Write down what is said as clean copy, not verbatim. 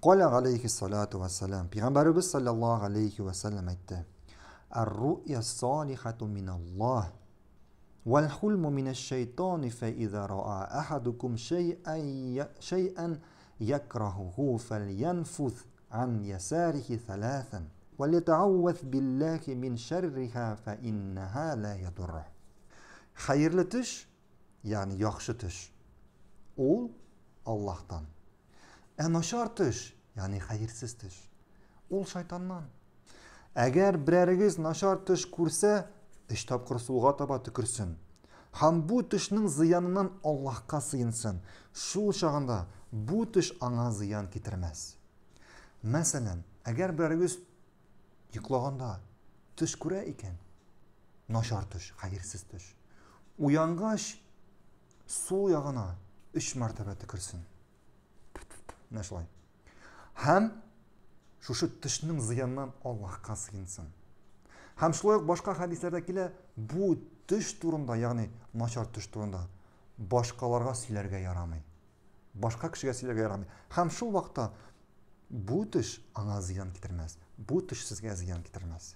Kale aleyhissalatu vesselam. Peygamberimiz sallallahu aleyhi ve sellem etti. Er-ru'ya salihatu minallah. والحلم من الشيطان فإذا رأى أحدكم شيئا يكرهه فلينفث عن يساره ثلاثا وليتعوذ بالله من شرها فإنها لا يضره. Hayırlı tush, yani yaxshi tush, u Allohdan. Noshor tush, yani xayrsiz tush, u shaytondan. Agar birarigiz noshor tush ko'rsa, 3 tapqir suvga taba tükürsün. Ham bu tüşnün ziyanından Allah'a sığınsın. Şu çağında bu tüş ana ziyan getirmez. Mesela, eğer biriniz yıklağında tüş kure iken, naşar tüş, hayırsız tüş. Uyangaç su yağına 3 mertebe tükürsün. Neşlay. Hem şu tüşnün ziyanından Allah'a sığınsın. Hem şulayık başka hadislerdekile bu tuş turunda, yani naşar tuş turunda başkalarga silerge yaramay. Başka kişiye silerge yaramay. Hem şu vakta bu tuş ana ziyan getirmez. Bu tuş sizge ziyan getirmez.